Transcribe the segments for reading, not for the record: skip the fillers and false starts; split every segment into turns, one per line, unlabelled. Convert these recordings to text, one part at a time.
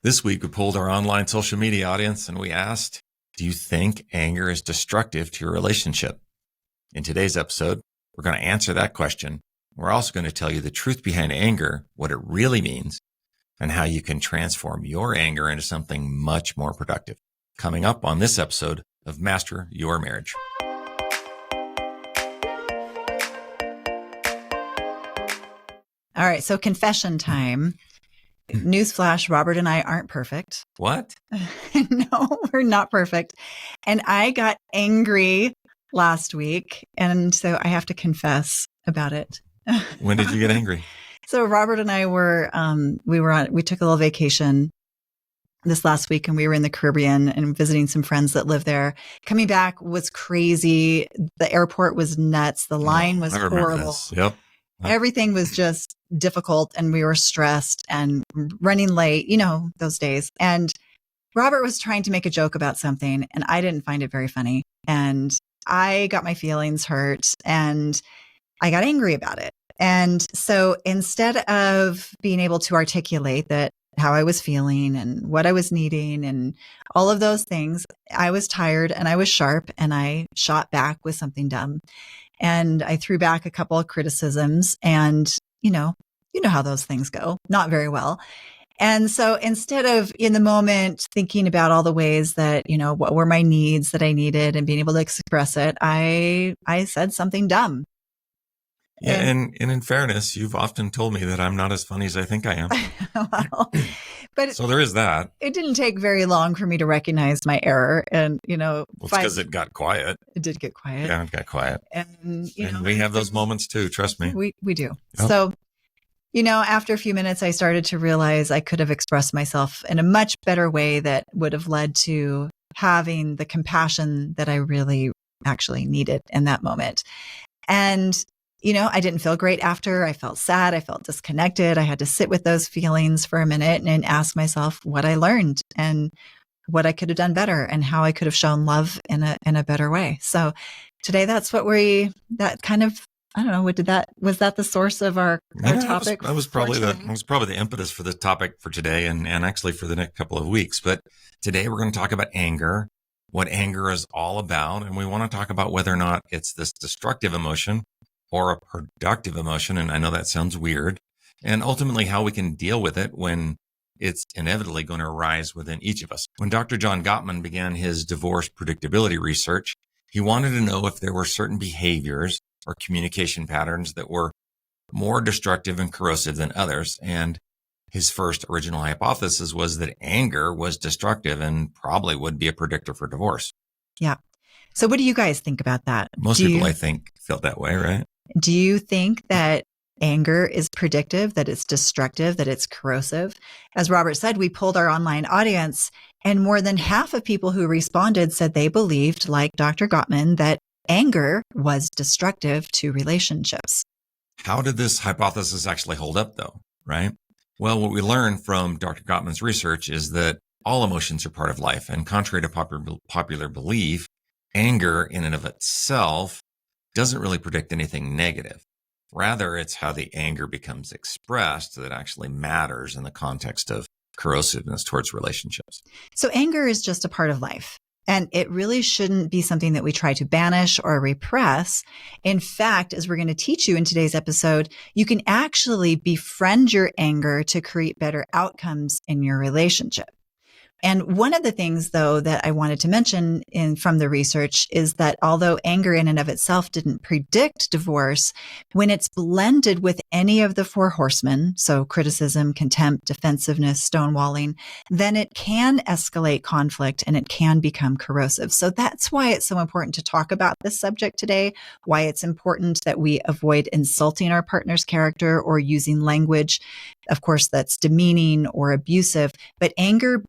This week, we polled our online social media audience and we asked, do you think anger is destructive to your relationship? In today's episode, we're going to answer that question. We're also going to tell you the truth behind anger, what it really means, and how you can transform your anger into something much more productive. Coming up on this episode of Master Your Marriage.
All right, so confession time. Newsflash, Robert and I aren't perfect.
What?
No, we're not perfect. And I got angry last week, and so I have to confess about it.
When did you get angry?
So Robert and I we took a little vacation this last week, and we were in the Caribbean and visiting some friends that live there. Coming back was crazy. The airport was nuts. The line was horrible.
Yep.
Everything was just difficult, and we were stressed and running late, those days. And Robert was trying to make a joke about something, and I didn't find it very funny. And I got my feelings hurt, and I got angry about it. And so instead of being able to articulate that how I was feeling and what I was needing and all of those things, I was tired and I was sharp, and I shot back with something dumb. And I threw back a couple of criticisms, and you know how those things go, not very well. And so instead of in the moment thinking about all the ways that, what were my needs that I needed and being able to express it, I said something dumb.
Yeah. And in fairness, you've often told me that I'm not as funny as I think I am.
Well, but
so there is that.
It didn't take very long for me to recognize my error. And,
well, it's because it got quiet.
It did get quiet.
Yeah, it got quiet.
And,
we have those moments too. Trust me.
We do.
Yep.
So, after a few minutes, I started to realize I could have expressed myself in a much better way that would have led to having the compassion that I really actually needed in that moment. And I didn't feel great after. I felt sad. I felt disconnected. I had to sit with those feelings for a minute and ask myself what I learned and what I could have done better and how I could have shown love in a better way. So today, that's what I don't know. Was that the source of our topic?
That was probably the impetus for the topic for today and actually for the next couple of weeks. But today we're going to talk about anger, what anger is all about. And we want to talk about whether or not it's this destructive emotion or a productive emotion. And I know that sounds weird. And ultimately how we can deal with it when it's inevitably going to arise within each of us. When Dr. John Gottman began his divorce predictability research, he wanted to know if there were certain behaviors or communication patterns that were more destructive and corrosive than others. And his first original hypothesis was that anger was destructive and probably would be a predictor for divorce.
Yeah. So what do you guys think about that?
Most people, I think, felt that way, right?
Do you think that anger is predictive, that it's destructive, that it's corrosive? As Robert said, we polled our online audience, and more than half of people who responded said they believed, like Dr. Gottman, that anger was destructive to relationships.
How did this hypothesis actually hold up, though, right? Well, what we learned from Dr. Gottman's research is that all emotions are part of life. And contrary to popular belief, anger in and of itself doesn't really predict anything negative. Rather, it's how the anger becomes expressed that actually matters in the context of corrosiveness towards relationships.
So anger is just a part of life. And it really shouldn't be something that we try to banish or repress. In fact, as we're going to teach you in today's episode, you can actually befriend your anger to create better outcomes in your relationship. And one of the things, though, that I wanted to mention from the research is that although anger in and of itself didn't predict divorce, when it's blended with any of the four horsemen, so criticism, contempt, defensiveness, stonewalling, then it can escalate conflict and it can become corrosive. So that's why it's so important to talk about this subject today, why it's important that we avoid insulting our partner's character or using language, of course, that's demeaning or abusive. But anger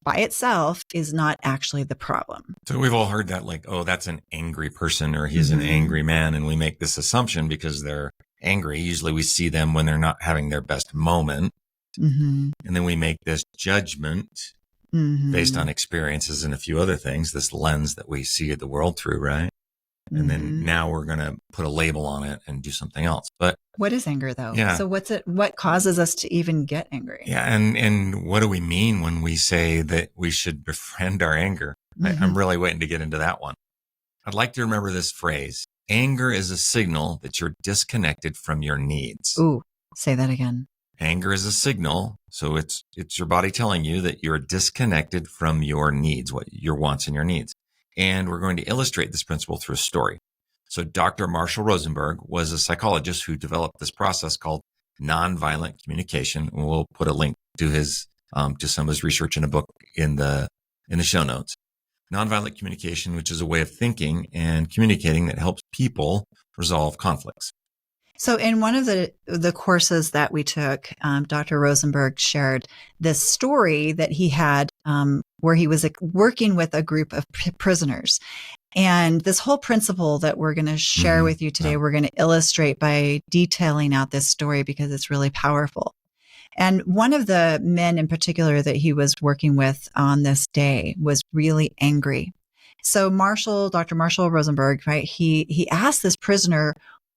by itself is not actually the problem.
So we've all heard that that's an angry person or he's an angry man. And we make this assumption because they're angry. Usually we see them when they're not having their best moment. And then we make this judgment based on experiences and a few other things, this lens that we see the world through, right? And then now we're going to put a label on it and do something else. But
what is anger though?
Yeah.
So what causes us to even get angry?
Yeah. And what do we mean when we say that we should befriend our anger? I'm really waiting to get into that one. I'd like to remember this phrase. Anger is a signal that you're disconnected from your needs.
Ooh, say that again.
Anger is a signal. So it's your body telling you that you're disconnected from your needs, what your wants and your needs. And we're going to illustrate this principle through a story. So Dr. Marshall Rosenberg was a psychologist who developed this process called nonviolent communication. And we'll put a link to his, to some of his research in a book in the show notes. Nonviolent communication, which is a way of thinking and communicating that helps people resolve conflicts.
So in one of the courses that we took, Dr. Rosenberg shared this story that he had where he was working with a group of prisoners. And this whole principle that we're going to share with you today, we're going to illustrate by detailing out this story because it's really powerful. And one of the men in particular that he was working with on this day was really angry. So Dr. Marshall Rosenberg, right, he asked this prisoner,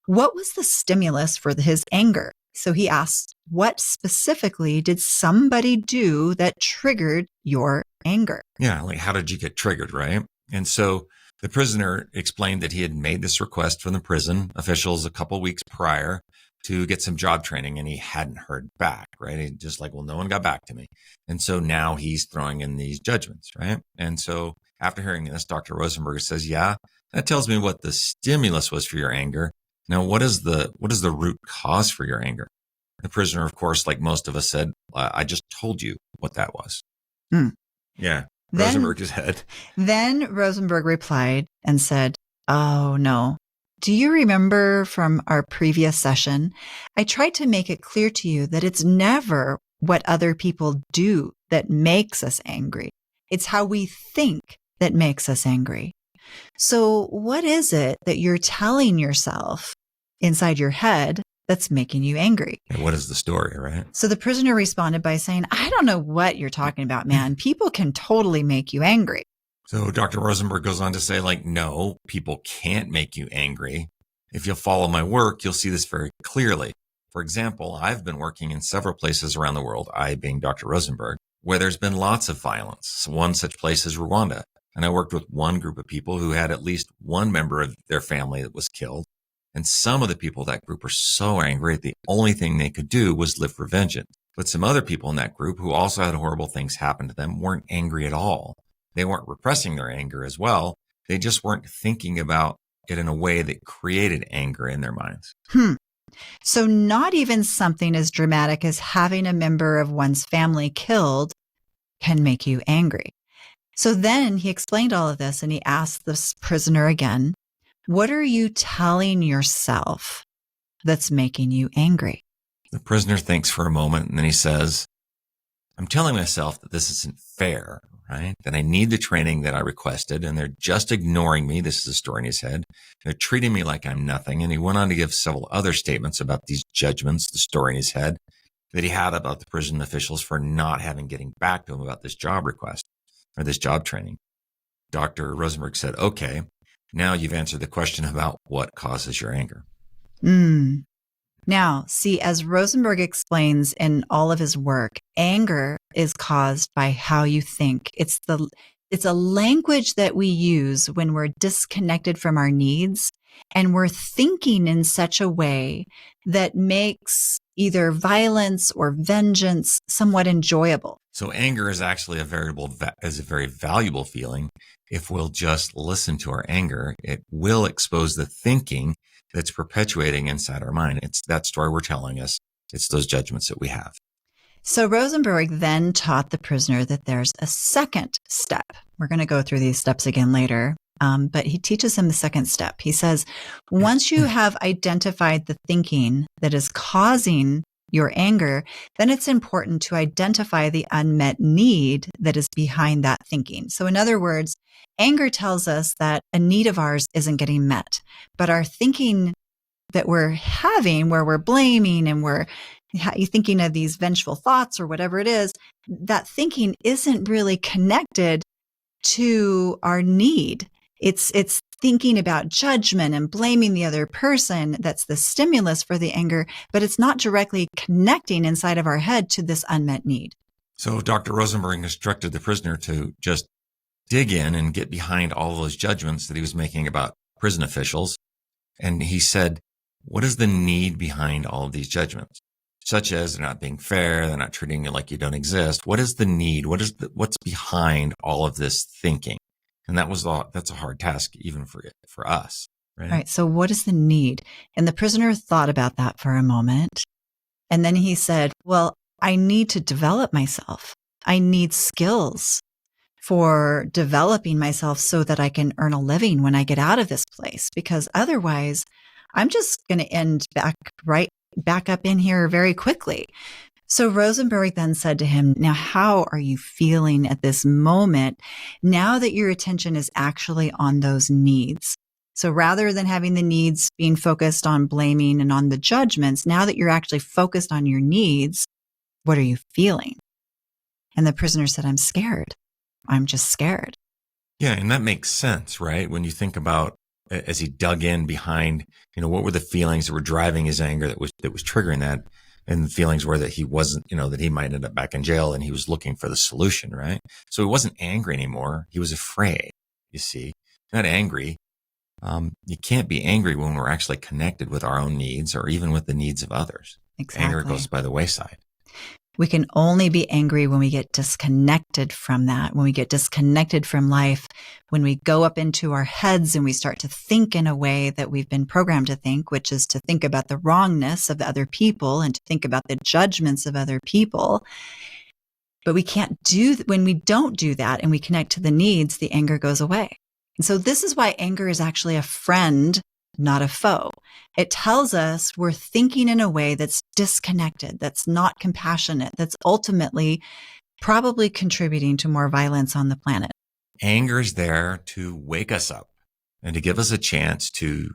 what was the stimulus for his anger? So he asked, what specifically did somebody do that triggered your anger?
Yeah, like how did you get triggered, right? And so the prisoner explained that he had made this request from the prison officials a couple weeks prior to get some job training, and he hadn't heard back, right? He just like, well, no one got back to me. And so now he's throwing in these judgments, right? And so after hearing this, Dr. Rosenberg says, yeah, that tells me what the stimulus was for your anger. Now, what is the root cause for your anger? The prisoner, of course, like most of us said, I just told you what that was. Yeah. Rosenberg's head.
Then Rosenberg replied and said, oh, no. Do you remember from our previous session? I tried to make it clear to you that it's never what other people do that makes us angry. It's how we think that makes us angry. So what is it that you're telling yourself inside your head that's making you angry?
And what is the story, right?
So the prisoner responded by saying, I don't know what you're talking about, man. People can totally make you angry.
So Dr. Rosenberg goes on to say, like, no, people can't make you angry. If you'll follow my work, you'll see this very clearly. For example, I've been working in several places around the world, I being Dr. Rosenberg, where there's been lots of violence. One such place is Rwanda. And I worked with one group of people who had at least one member of their family that was killed. And some of the people in that group were so angry, the only thing they could do was live for vengeance. But some other people in that group who also had horrible things happen to them weren't angry at all. They weren't repressing their anger as well. They just weren't thinking about it in a way that created anger in their minds.
So not even something as dramatic as having a member of one's family killed can make you angry. So then he explained all of this and he asked this prisoner again, what are you telling yourself that's making you angry?
The prisoner thinks for a moment and then he says, I'm telling myself that this isn't fair, right? That I need the training that I requested and they're just ignoring me. This is a story in his head. They're treating me like I'm nothing. And he went on to give several other statements about these judgments, the story in his head that he had about the prison officials for not having getting back to him about this job request or this job training. Dr. Rosenberg said, okay, now you've answered the question about what causes your anger.
Now, see, as Rosenberg explains in all of his work, anger is caused by how you think. It's a language that we use when we're disconnected from our needs and we're thinking in such a way that makes either violence or vengeance somewhat enjoyable.
So anger is actually a very valuable feeling. If we'll just listen to our anger, it will expose the thinking that's perpetuating inside our mind. It's that story we're telling us. It's those judgments that we have.
So Rosenberg then taught the prisoner that there's a second step. We're going to go through these steps again later. But he teaches him the second step. He says, once you have identified the thinking that is causing your anger, then it's important to identify the unmet need that is behind that thinking. So in other words, anger tells us that a need of ours isn't getting met, but our thinking that we're having, where we're blaming and we're thinking of these vengeful thoughts or whatever it is, that thinking isn't really connected to our need. It's thinking about judgment and blaming the other person that's the stimulus for the anger, but it's not directly connecting inside of our head to this unmet need.
So Dr. Rosenberg instructed the prisoner to just dig in and get behind all those judgments that he was making about prison officials. And he said, what is the need behind all of these judgments? Such as they're not being fair, they're not treating you like you don't exist. What is the need? What's behind all of this thinking? And that's a hard task even for us. Right?
Right. So what is the need? And the prisoner thought about that for a moment. And then he said, well, I need to develop myself. I need skills for developing myself so that I can earn a living when I get out of this place, because otherwise I'm just going to end back up in here very quickly. So Rosenberg then said to him, now, how are you feeling at this moment now that your attention is actually on those needs? So rather than having the needs being focused on blaming and on the judgments, now that you're actually focused on your needs, what are you feeling? And the prisoner said, I'm scared. I'm just scared.
Yeah. And that makes sense, right? When you think about, as he dug in behind, what were the feelings that were driving his anger that was triggering that? And the feelings were that he wasn't, that he might end up back in jail, and he was looking for the solution, right? So he wasn't angry anymore. He was afraid, you see, not angry. You can't be angry when we're actually connected with our own needs or even with the needs of others.
Exactly.
Anger goes by the wayside.
We can only be angry when we get disconnected from that, when we get disconnected from life, when we go up into our heads and we start to think in a way that we've been programmed to think, which is to think about the wrongness of other people and to think about the judgments of other people. But when we don't do that and we connect to the needs, the anger goes away. And so this is why anger is actually a friend, not a foe. It tells us we're thinking in a way that's disconnected, that's not compassionate, that's ultimately probably contributing to more violence on the planet.
Anger is there to wake us up and to give us a chance to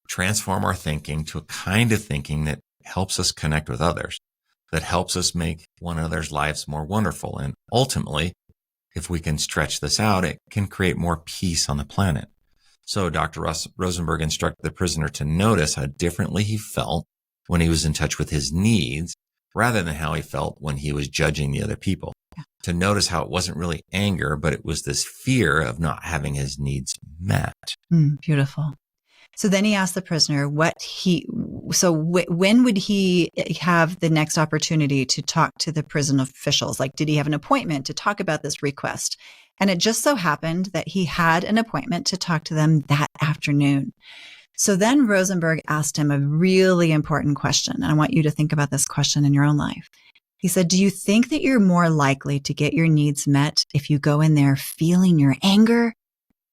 transform our thinking to a kind of thinking that helps us connect with others, that helps us make one another's lives more wonderful. And ultimately, if we can stretch this out, it can create more peace on the planet. So Dr. Rosenberg instructed the prisoner to notice how differently he felt when he was in touch with his needs rather than how he felt when he was judging the other people. Yeah. To notice how it wasn't really anger, but it was this fear of not having his needs met.
Beautiful. So then he asked the prisoner when would he have the next opportunity to talk to the prison officials? Like, did he have an appointment to talk about this request? And it just so happened that he had an appointment to talk to them that afternoon. So then Rosenberg asked him a really important question. And I want you to think about this question in your own life. He said, do you think that you're more likely to get your needs met if you go in there feeling your anger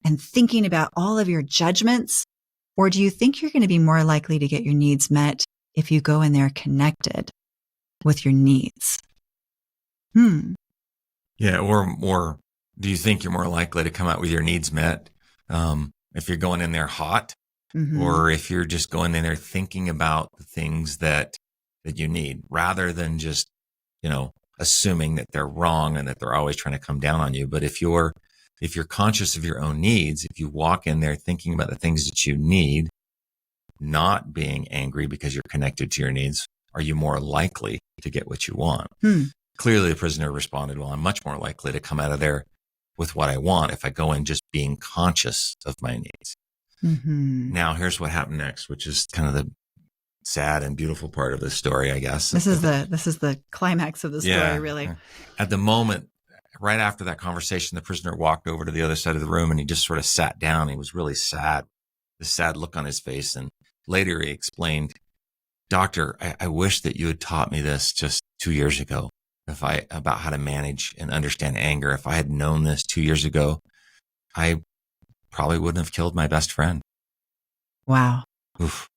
and thinking about all of your judgments? Or do you think you're going to be more likely to get your needs met if you go in there connected with your needs?
Yeah, or do you think you're more likely to come out with your needs met if you're going in there hot, or if you're just going in there thinking about the things that you need rather than just, assuming that they're wrong and that they're always trying to come down on you? But if you're conscious of your own needs, if you walk in there thinking about the things that you need, not being angry because you're connected to your needs, are you more likely to get what you want? Clearly, the prisoner responded, well, I'm much more likely to come out of there with what I want if I go in just being conscious of my needs. Now, here's what happened next, which is kind of the sad and beautiful part of this story, I guess.
This is the climax of the story, really.
At the moment, right after that conversation, the prisoner walked over to the other side of the room and he just sort of sat down. He was really sad, the sad look on his face. And later he explained, Doctor, I wish that you had taught me this just 2 years ago. About how to manage and understand anger. If I had known this 2 years ago, I probably wouldn't have killed my best friend.
Wow.
Oof.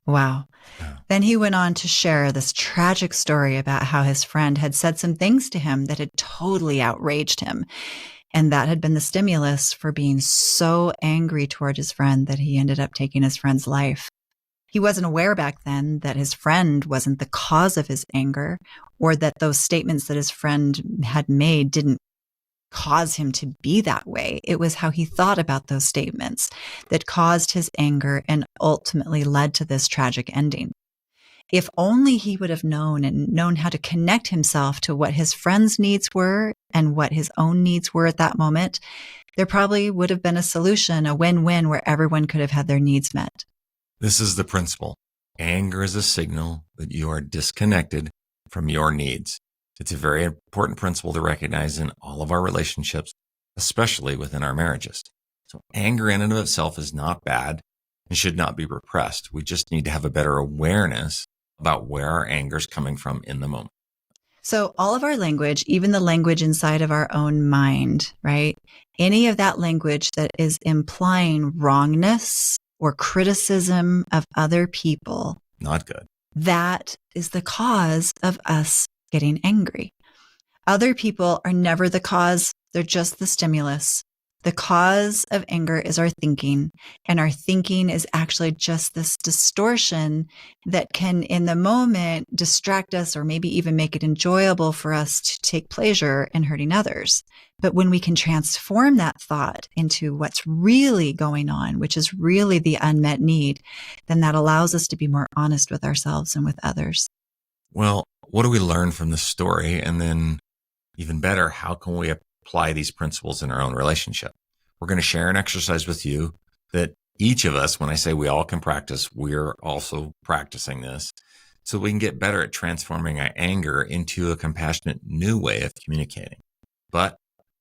Wow.
Yeah.
Then he went on to share this tragic story about how his friend had said some things to him that had totally outraged him. And that had been the stimulus for being so angry toward his friend that he ended up taking his friend's life. He wasn't aware back then that his friend wasn't the cause of his anger, or that those statements that his friend had made didn't cause him to be that way. It was how he thought about those statements that caused his anger and ultimately led to this tragic ending. If only he would have known and known how to connect himself to what his friends' needs were and what his own needs were at that moment, there probably would have been a solution, a win-win where everyone could have had their needs met.
This is the principle. Anger is a signal that you are disconnected from your needs. It's a very important principle to recognize in all of our relationships, especially within our marriages. So anger in and of itself is not bad and should not be repressed. We just need to have a better awareness about where our anger is coming from in the moment.
So all of our language, even the language inside of our own mind, right? Any of that language that is implying wrongness or criticism of other people,
Not good.
that is the cause of us getting angry. Other people are never the cause. They're just the stimulus. The cause of anger is our thinking, and our thinking is actually just this distortion that can, in the moment, distract us or maybe even make it enjoyable for us to take pleasure in hurting others. But when we can transform that thought into what's really going on, which is really the unmet need, then that allows us to be more honest with ourselves and with others.
Well, what do we learn from this story? And then even better, how can we apply these principles in our own relationship? We're going to share an exercise with you that each of us, when I say we all can practice, we're also practicing this so we can get better at transforming our anger into a compassionate new way of communicating. But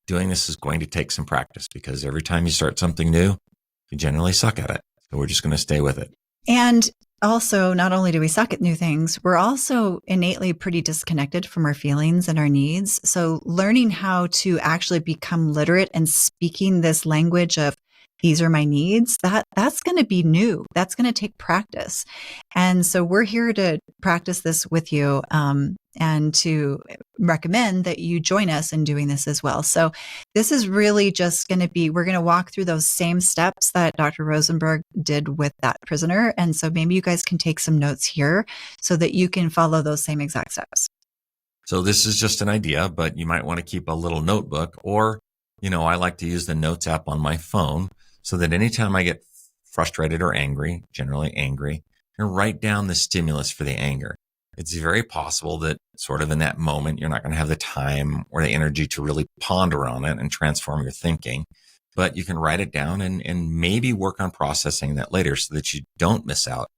doing this is going to take some practice because every time you start something new, you generally suck at it. So we're just going to stay with it.
And also, not only do we suck at new things, we're also innately pretty disconnected from our feelings and our needs. So learning how to actually become literate and speaking this language of these are my needs, that's going to be new. That's going to take practice. And so we're here to practice this with you, and to recommend that you join us in doing this as well. So this is really just going to be, we're going to walk through those same steps that Dr. Rosenberg did with that prisoner. And so maybe you guys can take some notes here so that you can follow those same exact steps.
So this is just an idea, but you might want to keep a little notebook, or, I like to use the Notes app on my phone so that anytime I get frustrated or angry, generally angry, I write down the stimulus for the anger. It's very possible that sort of in that moment, you're not going to have the time or the energy to really ponder on it and transform your thinking, but you can write it down and maybe work on processing that later so that you don't miss out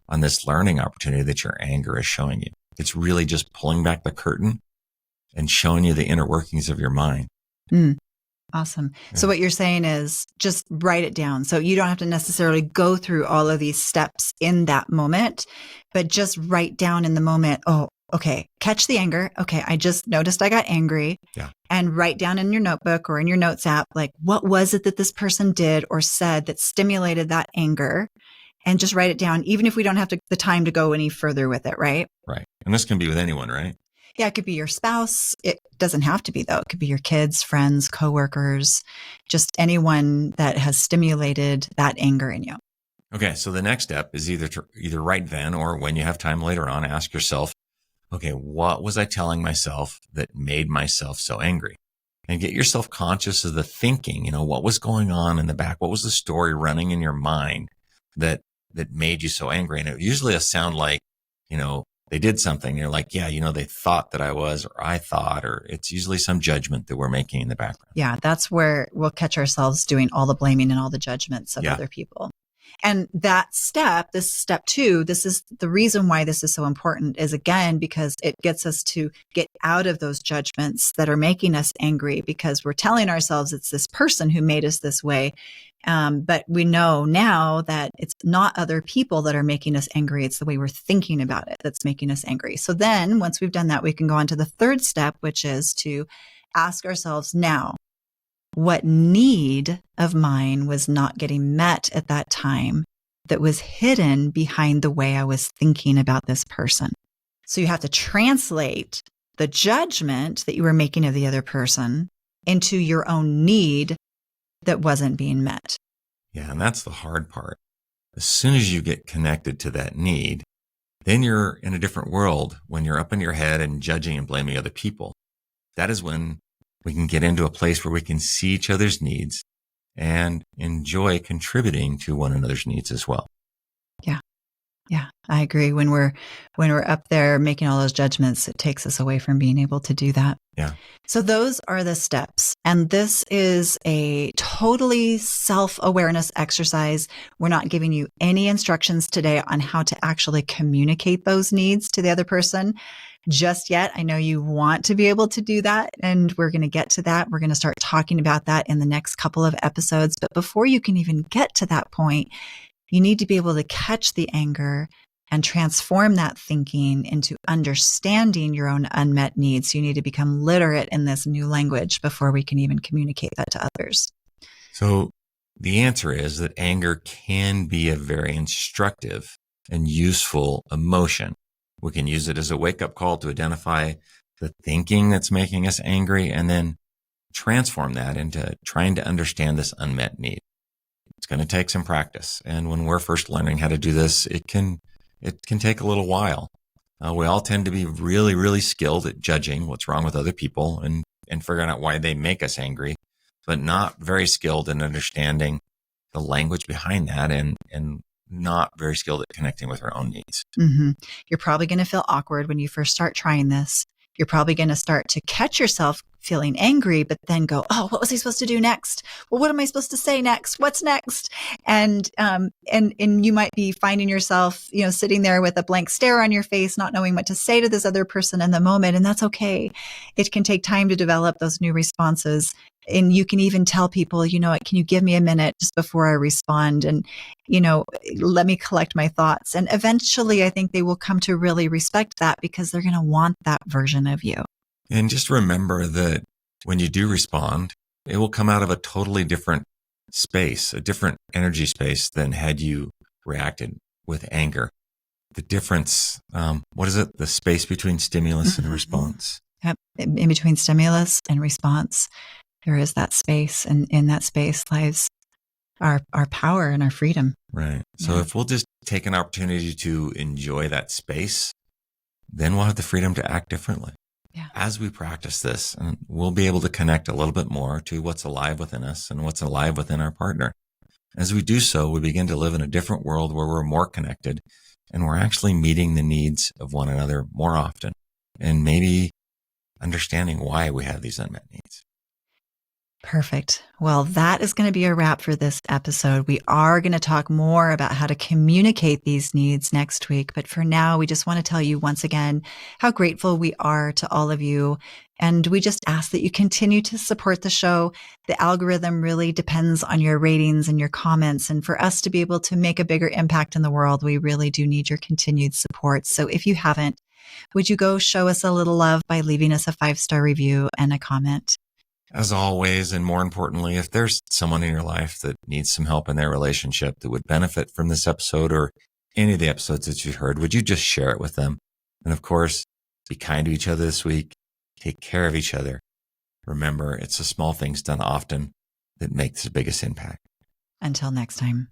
on this learning opportunity that your anger is showing you. It's really just pulling back the curtain and showing you the inner workings of your mind.
Awesome.
Yeah.
So what you're saying is just write it down. So you don't have to necessarily go through all of these steps in that moment, but just write down in the moment, oh, okay, catch the anger. Okay, I just noticed I got angry.
Yeah.
And write down in your notebook or in your notes app, like, what was it that this person did or said that stimulated that anger? And just write it down, even if we don't have the time to go any further with it, right?
Right. And this can be with anyone, right?
Yeah, it could be your spouse. It doesn't have to be, though. It could be your kids, friends, coworkers, just anyone that has stimulated that anger in you.
Okay, so the next step is either right then or when you have time later on, ask yourself, okay, what was I telling myself that made myself so angry? And get yourself conscious of the thinking, what was going on in the back? What was the story running in your mind that made you so angry? And it usually will sound like, they did something. You're like, yeah, they thought that I was, or I thought, or it's usually some judgment that we're making in the background.
Yeah, that's where we'll catch ourselves doing all the blaming and all the judgments of other people. And that step, this step 2, this is the reason why this is so important is, again, because it gets us to get out of those judgments that are making us angry, because we're telling ourselves it's this person who made us this way. But we know now that it's not other people that are making us angry. It's the way we're thinking about it that's making us angry. So then once we've done that, we can go on to the third step, which is to ask ourselves now, what need of mine was not getting met at that time that was hidden behind the way I was thinking about this person? So you have to translate the judgment that you were making of the other person into your own need that wasn't being met.
Yeah, and that's the hard part. As soon as you get connected to that need, then you're in a different world when you're up in your head and judging and blaming other people. That is when We can get into a place where we can see each other's needs and enjoy contributing to one another's needs as well.
Yeah. Yeah, I agree. When we're up there making all those judgments, it takes us away from being able to do that.
Yeah.
So those are the steps. And this is a totally self-awareness exercise. We're not giving you any instructions today on how to actually communicate those needs to the other person just yet. I know you want to be able to do that, and we're going to get to that. We're going to start talking about that in the next couple of episodes. But before you can even get to that point, you need to be able to catch the anger and transform that thinking into understanding your own unmet needs. You need to become literate in this new language before we can even communicate that to others.
So the answer is that anger can be a very instructive and useful emotion. We can use it as a wake-up call to identify the thinking that's making us angry and then transform that into trying to understand this unmet need. It's going to take some practice. And when we're first learning how to do this, it can take a little while. We all tend to be really, really skilled at judging what's wrong with other people and figuring out why they make us angry, but not very skilled in understanding the language behind that and not very skilled at connecting with our own needs.
Mm-hmm. You're probably going to feel awkward when you first start trying this. You're probably going to start to catch yourself feeling angry, but then go, oh, what was I supposed to do next? Well, what am I supposed to say next? What's next? And you might be finding yourself, sitting there with a blank stare on your face, not knowing what to say to this other person in the moment. And that's okay. It can take time to develop those new responses. And you can even tell people, can you give me a minute just before I respond? And, let me collect my thoughts. And eventually I think they will come to really respect that because they're going to want that version of you.
And just remember that when you do respond, it will come out of a totally different space, a different energy space than had you reacted with anger. The difference, what is it? The space between stimulus and response.
Yep. In between stimulus and response, there is that space. And in that space lies our power and our freedom.
Right. So if we'll just take an opportunity to enjoy that space, then we'll have the freedom to act differently.
Yeah.
As we practice this, and we'll be able to connect a little bit more to what's alive within us and what's alive within our partner. As we do so, we begin to live in a different world where we're more connected and we're actually meeting the needs of one another more often and maybe understanding why we have these unmet needs.
Perfect. Well, that is going to be a wrap for this episode. We are going to talk more about how to communicate these needs next week. But for now, we just want to tell you once again how grateful we are to all of you. And we just ask that you continue to support the show. The algorithm really depends on your ratings and your comments. And for us to be able to make a bigger impact in the world, we really do need your continued support. So if you haven't, would you go show us a little love by leaving us a 5-star review and a comment?
As always, and more importantly, if there's someone in your life that needs some help in their relationship that would benefit from this episode or any of the episodes that you've heard, would you just share it with them? And of course, be kind to each other this week. Take care of each other. Remember, it's the small things done often that make the biggest impact.
Until next time.